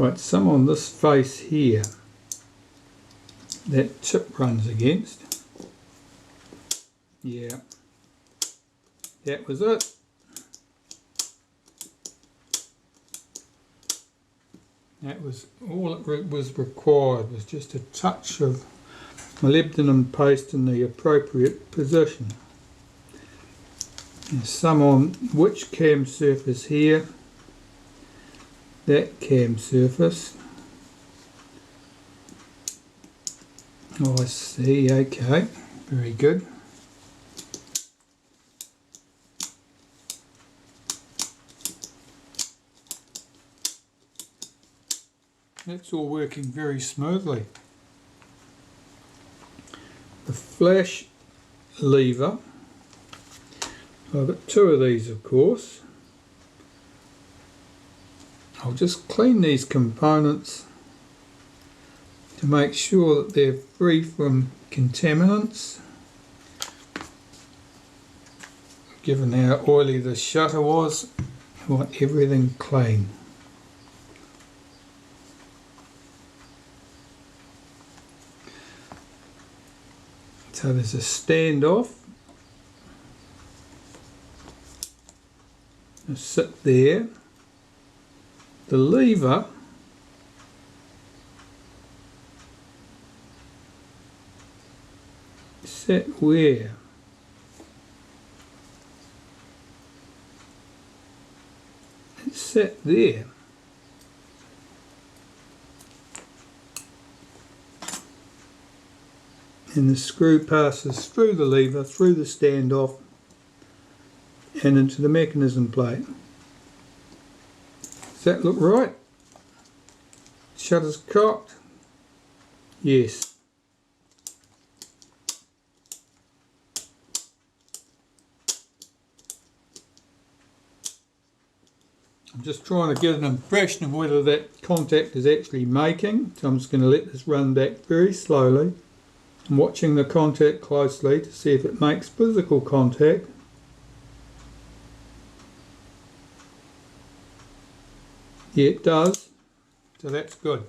Right, some on this face here that tip runs against. Yeah, that was it. That was all it was required, was just a touch of molybdenum paste in the appropriate position. There's some on which cam surface here, that cam surface. Oh, I see, okay, very good. That's all working very smoothly. The flash lever, I've got two of these of course. I'll just clean these components to make sure that they're free from contaminants. Given how oily the shutter was, I want everything clean. So there's a standoff. It'll sit there. The lever set where? It's set there. And the screw passes through the lever, through the standoff and into the mechanism plate. Does that look right? Shutter's cocked? Yes. I'm just trying to get an impression of whether that contact is actually making, so I'm just going to let this run back very slowly. I'm watching the contact closely to see if it makes physical contact. Yeah, it does, so that's good.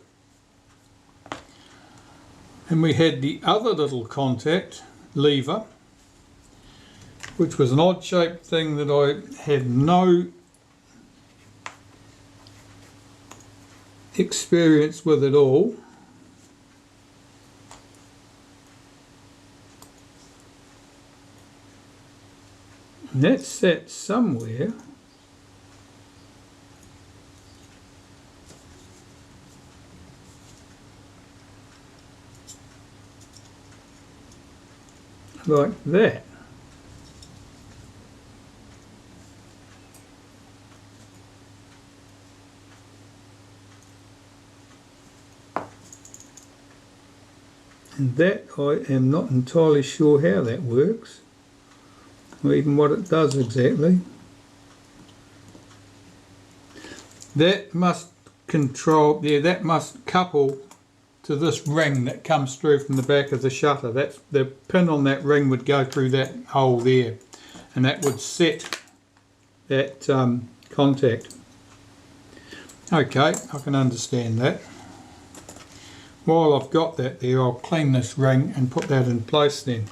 And we had the other little contact lever, which was an odd shaped thing that I had no experience with at all. And that's set somewhere. Like that. And that I am not entirely sure how that works, or even what it does exactly. That must control, yeah, that must couple to this ring that comes through from the back of the shutter. That's the pin on that ring would go through that hole there, and that would set that contact. Okay, I can understand that. While I've got that there, I'll clean this ring and put that in place then.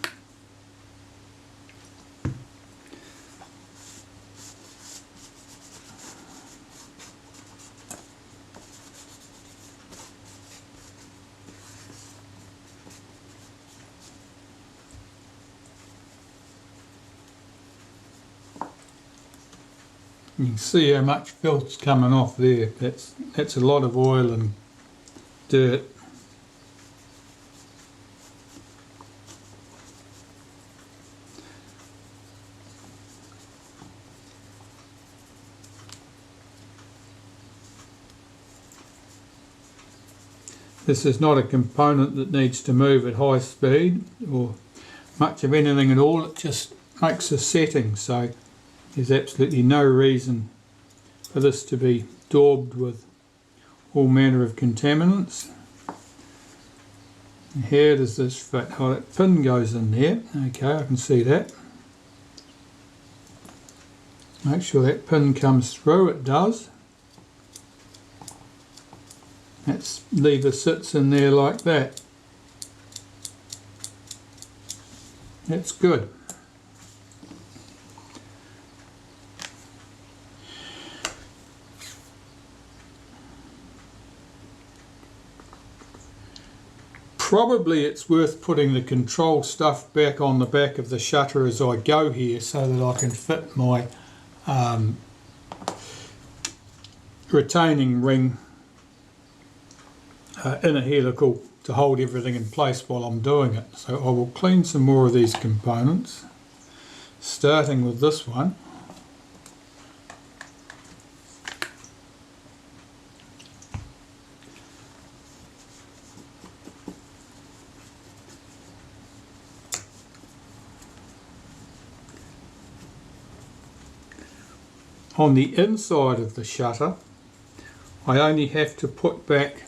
You can see how much filth's coming off there. That's a lot of oil and dirt. This is not a component that needs to move at high speed or much of anything at all. It just makes a setting, so there's absolutely no reason for this to be daubed with all manner of contaminants. And how does this fit? Oh, that pin goes in there. Okay, I can see that. Make sure that pin comes through. It does. That lever sits in there like that. That's good. Probably it's worth putting the control stuff back on the back of the shutter as I go here, so that I can fit my retaining ring in a helical to hold everything in place while I'm doing it. So I will clean some more of these components, starting with this one. On the inside of the shutter, I only have to put back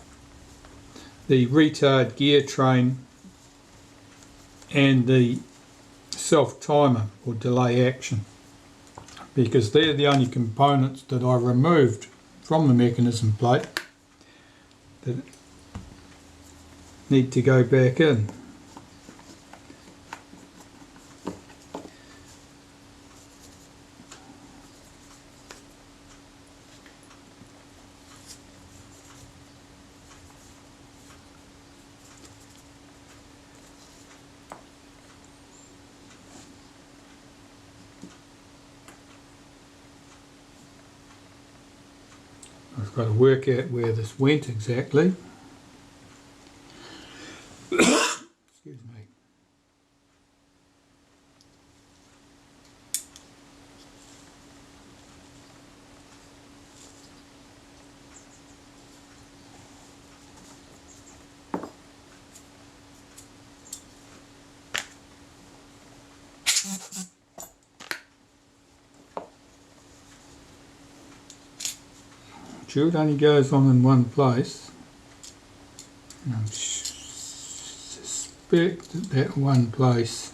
the retard gear train and the self timer or delay action, because they're the only components that I removed from the mechanism plate that need to go back in. I've got to work out where this went exactly. Excuse me. Sure, it only goes on in one place. And I suspect that that one place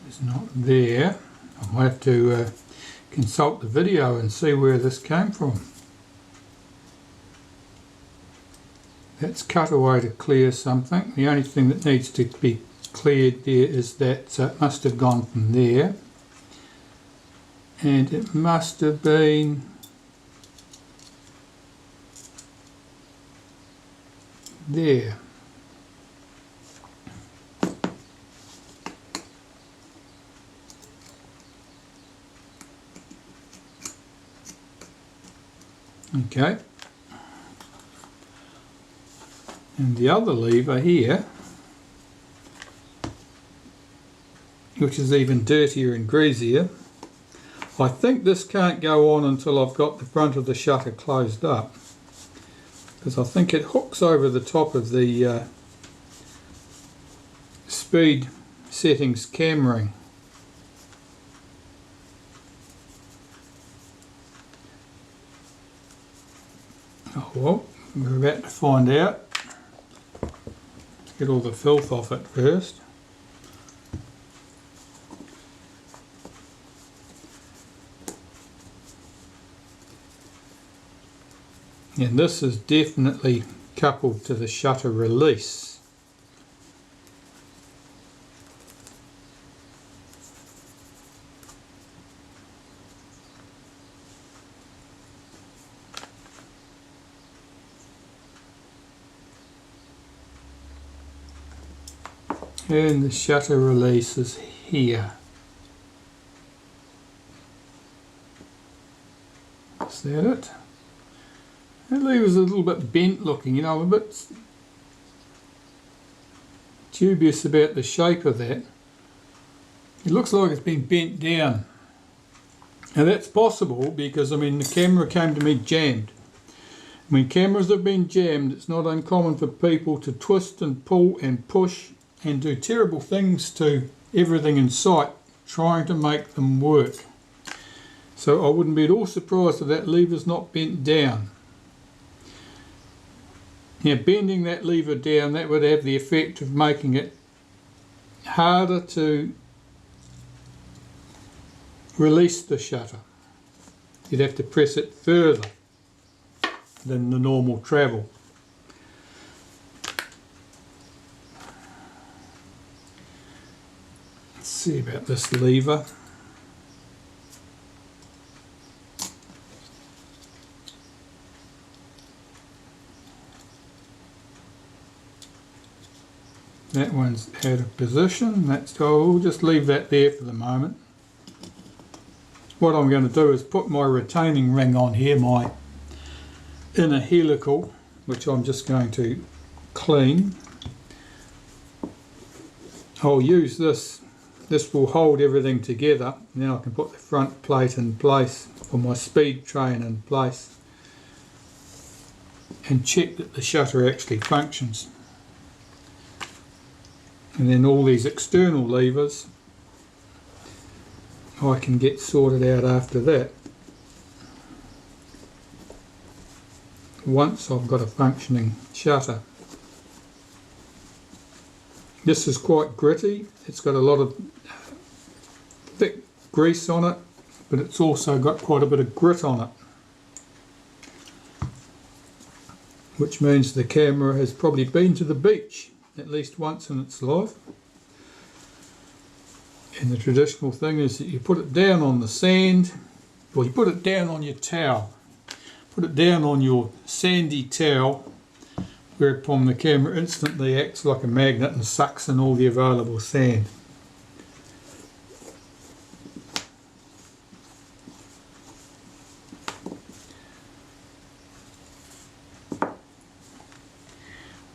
is not there. I'll have to consult the video and see where this came from. That's cut away to clear something. The only thing that needs to be cleared there is that it must have gone from there. And it must have been there. Okay. And the other lever here, which is even dirtier and greasier, I think this can't go on until I've got the front of the shutter closed up, because I think it hooks over the top of the speed settings cam ring. Oh well, we're about to find out. Let's get all the filth off it first. And this is definitely coupled to the shutter release. And the shutter release is here. Is that it? That lever's a little bit bent looking, you know, I'm a bit dubious about the shape of that. It looks like it's been bent down. Now that's possible because, I mean, the camera came to me jammed. When cameras have been jammed, it's not uncommon for people to twist and pull and push and do terrible things to everything in sight, trying to make them work. So I wouldn't be at all surprised if that lever's not bent down. Now, bending that lever down, that would have the effect of making it harder to release the shutter. you'd have to press it further than the normal travel. Let's see about this lever. That one's out of position. We'll just leave that there for the moment. What I'm going to do is put my retaining ring on here, my inner helical, which I'm just going to clean. I'll use this. This will hold everything together, and then I can put the front plate in place, or my speed train in place, and check that the shutter actually functions. And then all these external levers I can get sorted out after that, once I've got a functioning shutter. This is quite gritty. It's got a lot of thick grease on it, but it's also got quite a bit of grit on it, which means the camera has probably been to the beach at least once in its life. And the traditional thing is that you put it down on the sand, or you put it down on your towel. Put it down on your sandy towel, whereupon the camera instantly acts like a magnet and sucks in all the available sand.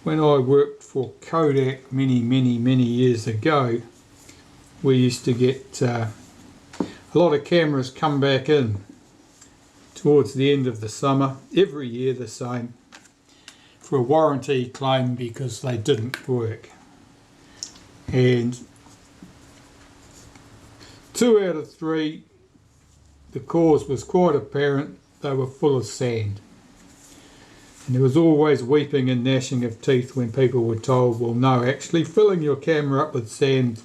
When I worked for Kodak many years ago, we used to get a lot of cameras come back in towards the end of the summer, every year the same, for a warranty claim because they didn't work. And 2 out of 3, the cause was quite apparent. They were full of sand. And there was always weeping and gnashing of teeth when people were told, well no, actually filling your camera up with sand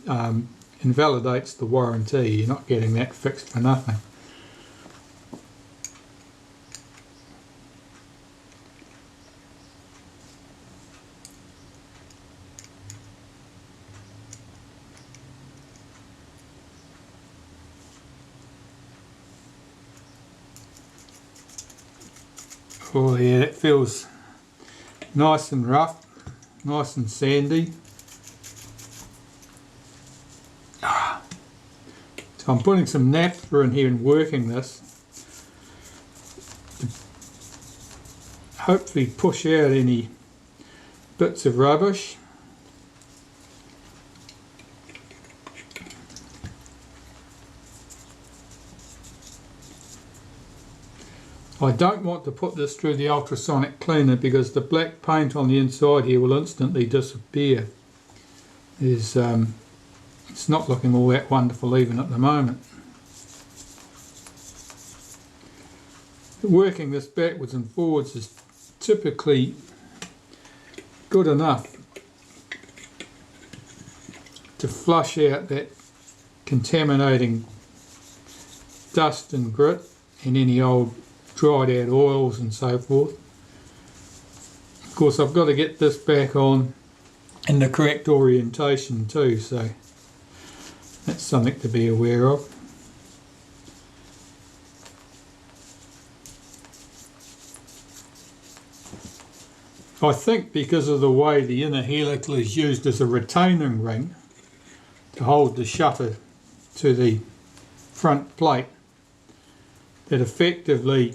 invalidates the warranty. You're not getting that fixed for nothing. Oh yeah, it feels nice and rough, nice and sandy. So I'm putting some naphtha in here and working this to hopefully push out any bits of rubbish. I don't want to put this through the ultrasonic cleaner because the black paint on the inside here will instantly disappear. It's not looking all that wonderful even at the moment. Working this backwards and forwards is typically good enough to flush out that contaminating dust and grit and any old dried out oils and so forth. Of course I've got to get this back on in the correct orientation too, so that's something to be aware of. I think because of the way the inner helical is used as a retaining ring to hold the shutter to the front plate, that effectively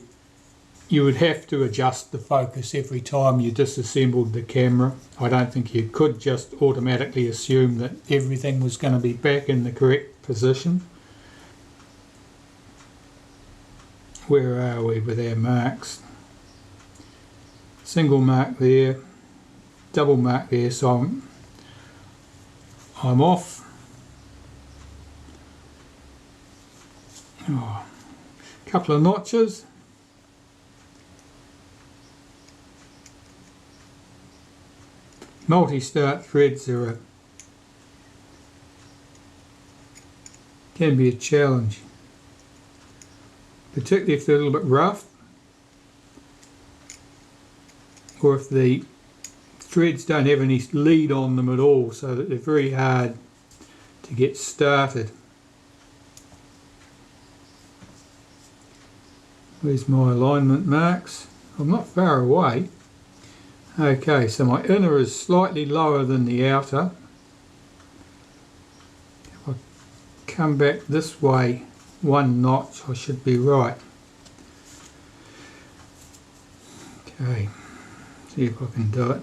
you would have to adjust the focus every time you disassembled the camera. I don't think you could just automatically assume that everything was going to be back in the correct position. Where are we with our marks? Single mark there, double mark there, so I'm off. Oh, couple of notches. Multi-start threads can be a challenge. particularly if they're a little bit rough, or if the threads don't have any lead on them at all, so that they're very hard to get started. Where's my alignment marks? I'm not far away. Okay, so my inner is slightly lower than the outer. If I come back this way 1 notch, I should be right. Okay, see if I can do it.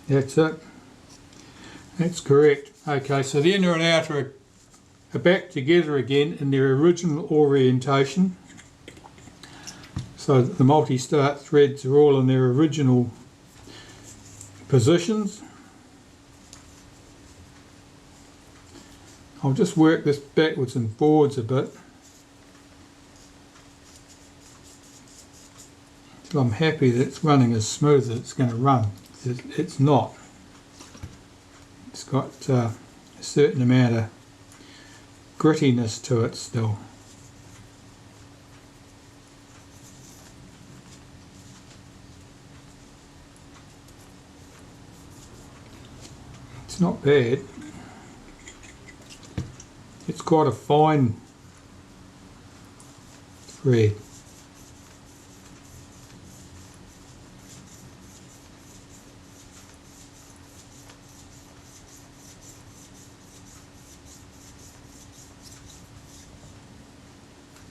That's it. That's correct. Okay, so the inner and outer are back together again in their original orientation. So that the multi-start threads are all in their original positions. I'll just work this backwards and forwards a bit. So I'm happy that it's running as smooth as it's going to run. It's not. It's got a certain amount of grittiness to it still. It's not bad. It's quite a fine thread.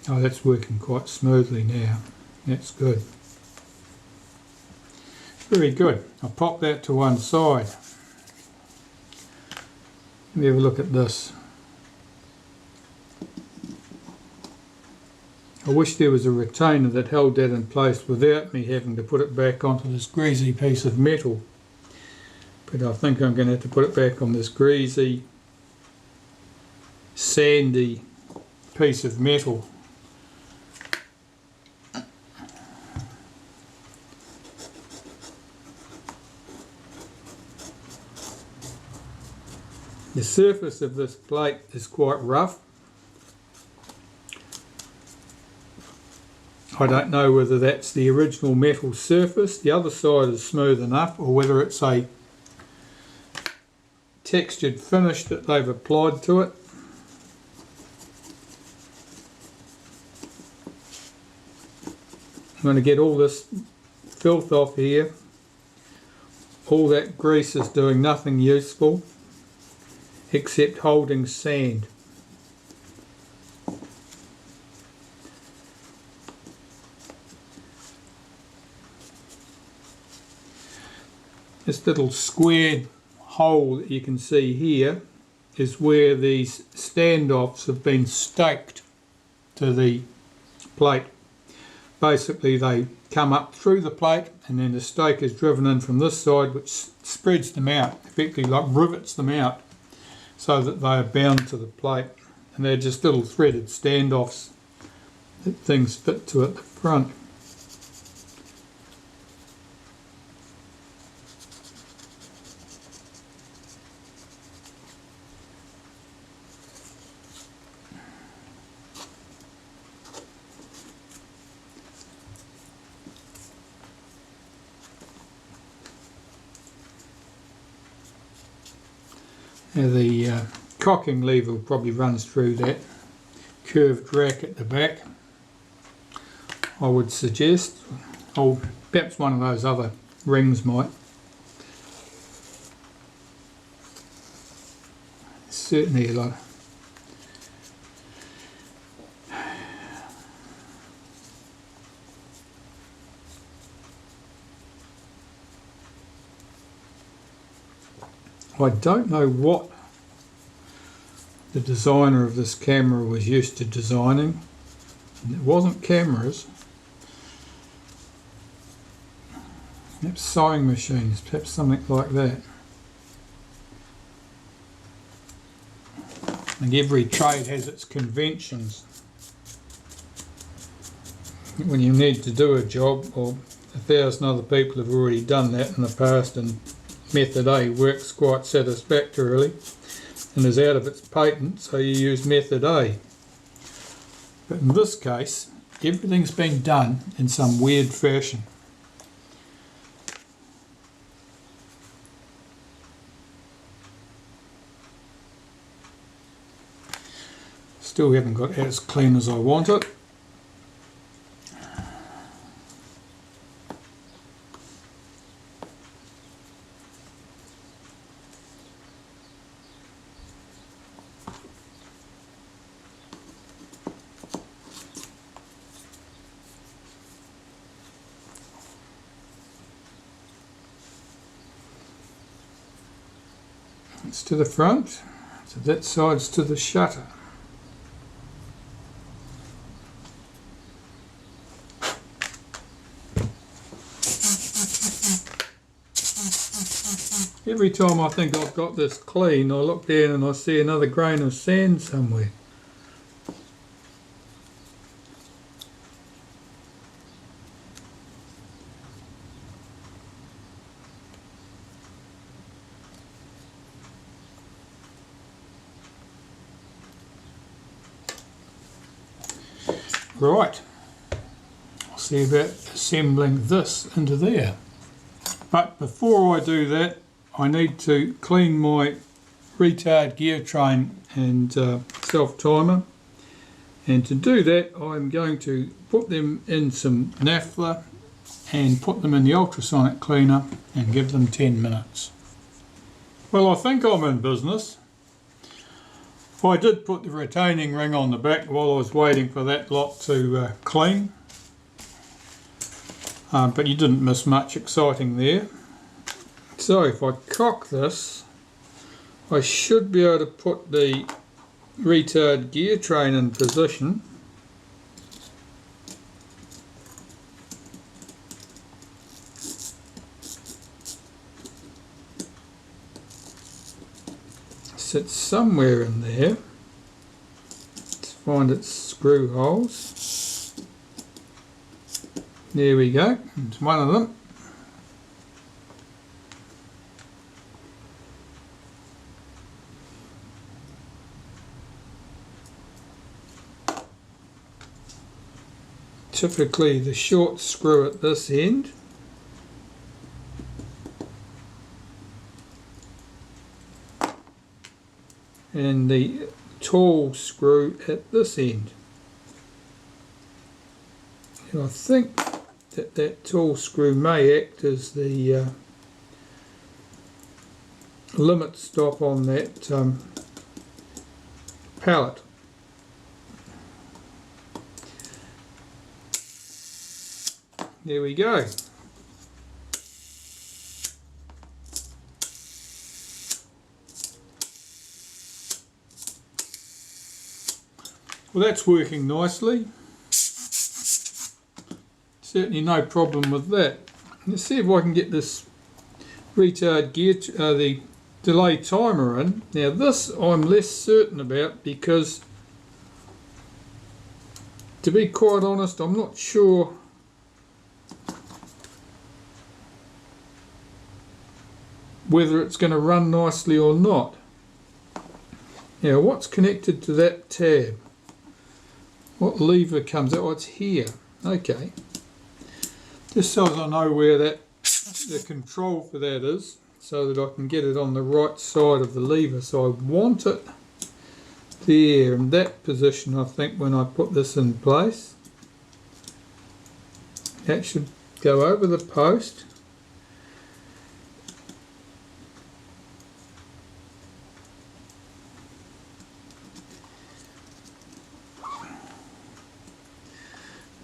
Oh, that's working quite smoothly now. That's good. Very good. I'll pop that to one side. Let me have a look at this. I wish there was a retainer that held that in place without me having to put it back onto this greasy piece of metal. But I think I'm going to have to put it back on this greasy, sandy piece of metal. The surface of this plate is quite rough. I don't know whether that's the original metal surface, the other side is smooth enough, or whether it's a textured finish that they've applied to it. I'm going to get all this filth off here. All that grease is doing nothing useful except holding sand. This little squared hole that you can see here is where these standoffs have been staked to the plate. Basically they come up through the plate and then the stake is driven in from this side, which spreads them out, effectively like rivets them out, so that they are bound to the plate, and they're just little threaded standoffs that things fit to at the front. Now the cocking lever probably runs through that curved rack at the back, I would suggest, or perhaps one of those other rings might. Certainly a lot. I don't know what the designer of this camera was used to designing. It wasn't cameras. Perhaps sewing machines, perhaps something like that. I think every trade has its conventions. When you need to do a job, or 1,000 other people have already done that in the past, and method A works quite satisfactorily and is out of its patent, so you use method A. But in this case, everything's been done in some weird fashion. Still haven't got it as clean as I want it. It's to the front, so that side's to the shutter. Every time I think I've got this clean, I look down and I see another grain of sand somewhere. Right, I'll see about assembling this into there. But before I do that, I need to clean my retard gear train and self-timer. And to do that, I'm going to put them in some naphtha and put them in the ultrasonic cleaner and give them 10 minutes. Well, I think I'm in business. I did put the retaining ring on the back while I was waiting for that lot to clean, but you didn't miss much exciting there. So if I cock this, I should be able to put the retard gear train in position. Sits somewhere in there. Let's find its screw holes. There we go, it's one of them. Typically the short screw at this end. And the tall screw at this end. And I think that that tall screw may act as the limit stop on that pallet. There we go. Well, that's working nicely. Certainly no problem with that. Let's see if I can get this retard gear, the delay timer in. Now this I'm less certain about because, to be quite honest, I'm not sure whether it's going to run nicely or not. Now what's connected to that tab? What lever comes out? Oh, it's here. Okay. Just so as I know where that the control for that is, so that I can get it on the right side of the lever. So I want it there in that position, I think, when I put this in place. That should go over the post.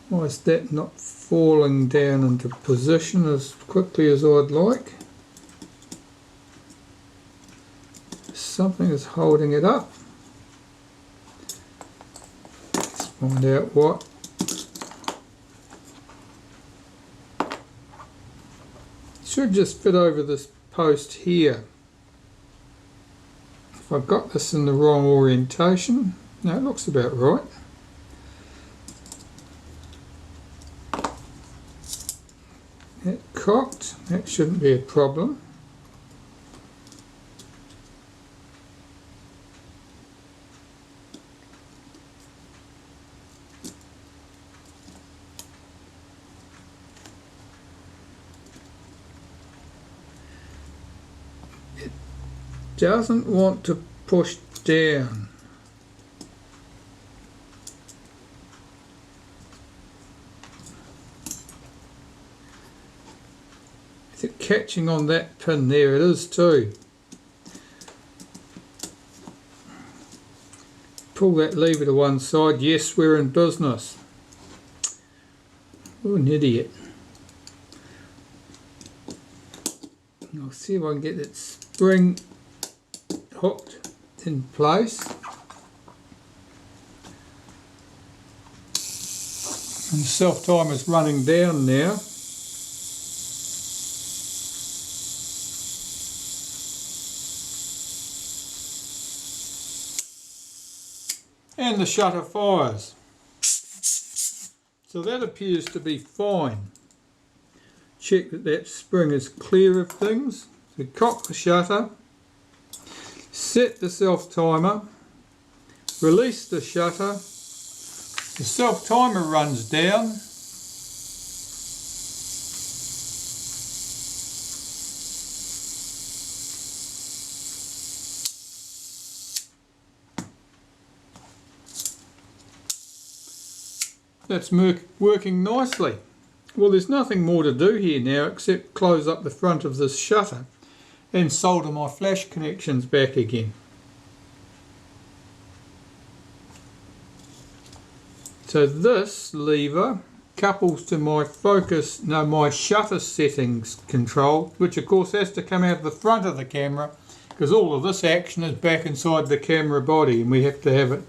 Why is that not falling down into position as quickly as I'd like? Something is holding it up. Let's find out what. It should just fit over this post here. If I've got this in the wrong orientation. No, it looks about right. That cocked, that shouldn't be a problem. It doesn't want to push down. Is it catching on that pin there? It is too. Pull that lever to one side. Yes, we're in business. Oh, an idiot. I'll see if I can get that spring hooked in place. And the self-timer's running down now. And the shutter fires. So that appears to be fine. Check that that spring is clear of things. So cock the shutter, set the self-timer, release the shutter, the self-timer runs down, that's working nicely. Well, there's nothing more to do here now except close up the front of this shutter and solder my flash connections back again. So this lever couples to my my shutter settings control, which of course has to come out of the front of the camera because all of this action is back inside the camera body and we have to have it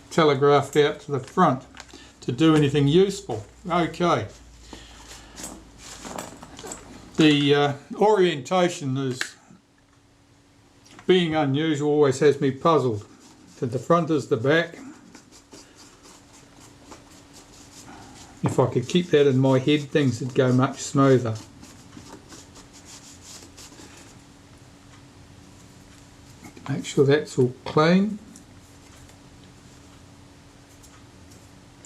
telegraphed out to the front to do anything useful. Okay. The orientation is, being unusual, always has me puzzled. So the front is the back. If I could keep that in my head, things would go much smoother. Make sure that's all clean.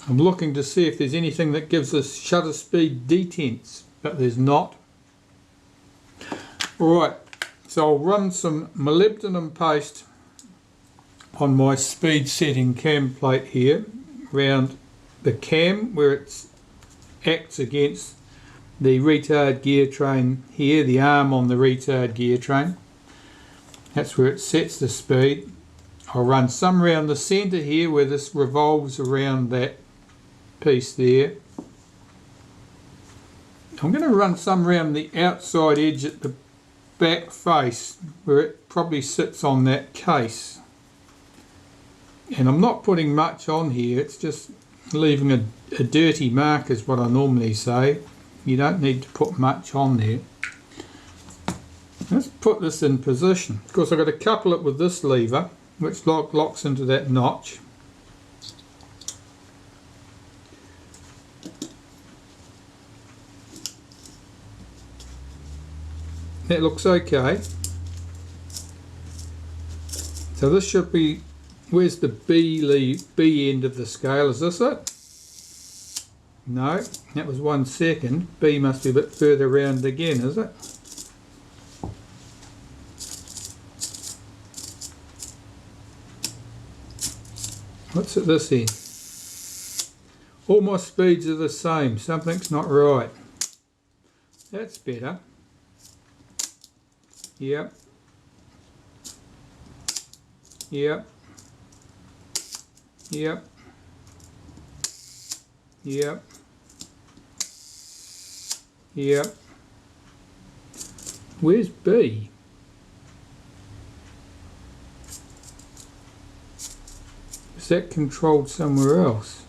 I'm looking to see if there's anything that gives us shutter speed detents, but there's not. Alright, so I'll run some molybdenum paste on my speed setting cam plate here around the cam where it acts against the retard gear train here, the arm on the retard gear train. That's where it sets the speed. I'll run some around the centre here where this revolves around that piece there. I'm going to run some around the outside edge at the back face where it probably sits on that case. And I'm not putting much on here, it's just leaving a dirty mark is what I normally say. You don't need to put much on there. Let's put this in position. Of course I've got to couple it with this lever which locks into that notch. That looks okay. So this should be, where's the B end of the scale? Is this it? No, that was 1 second. B must be a bit further round again, is it? What's at this end? All my speeds are the same. Something's not right. That's better. Yep. Yep. Yep. Yep. Yep. Where's B? Is that controlled somewhere else?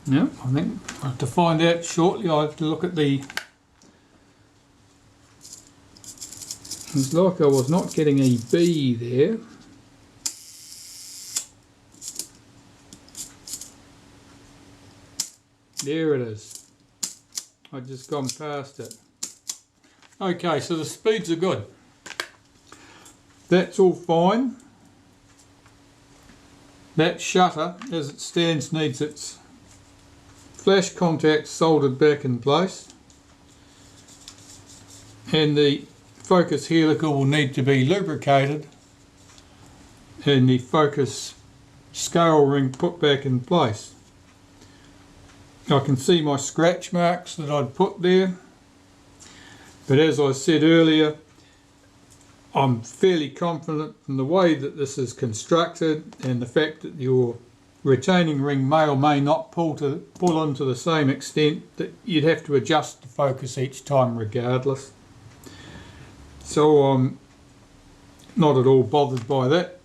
Yeah, I think I'll have to find out shortly. I have to look at the... It's like I was not getting a B there. There it is. I've just gone past it. Okay, so the speeds are good. That's all fine. That shutter, as it stands, needs its flash contacts soldered back in place. And the focus helical will need to be lubricated and the focus scale ring put back in place. I can see my scratch marks that I'd put there, but as I said earlier, I'm fairly confident in the way that this is constructed and the fact that your retaining ring may or may not pull in to the same extent that you'd have to adjust the focus each time regardless. So I'm not at all bothered by that.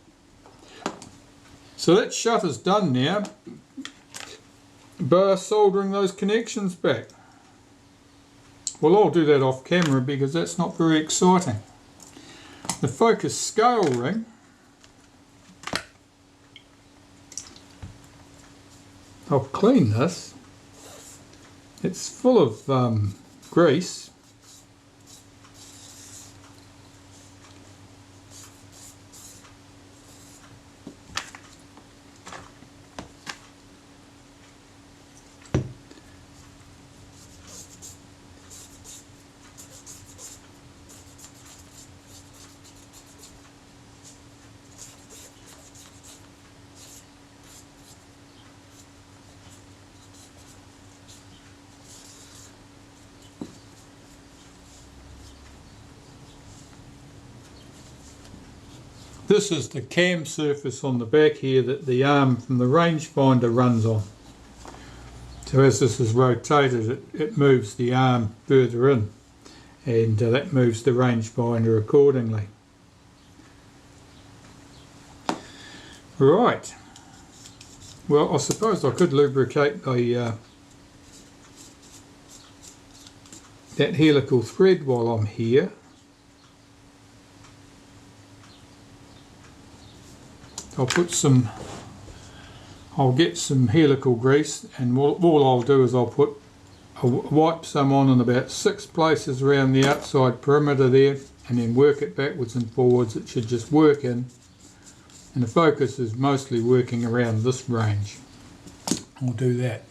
So that shutter's done now, bar soldering those connections back. Well, I'll do that off camera because that's not very exciting. The focus scale ring, I'll clean this. It's full of grease. This is the cam surface on the back here that the arm from the rangefinder runs on. So as this is rotated, it moves the arm further in, and that moves the rangefinder accordingly. Right. Well, I suppose I could lubricate the that helical thread while I'm here. I'll get some helical grease, and all I'll do is I'll wipe some on in about 6 places around the outside perimeter there, and then work it backwards and forwards. It should just work in, and the focus is mostly working around this range. I'll do that.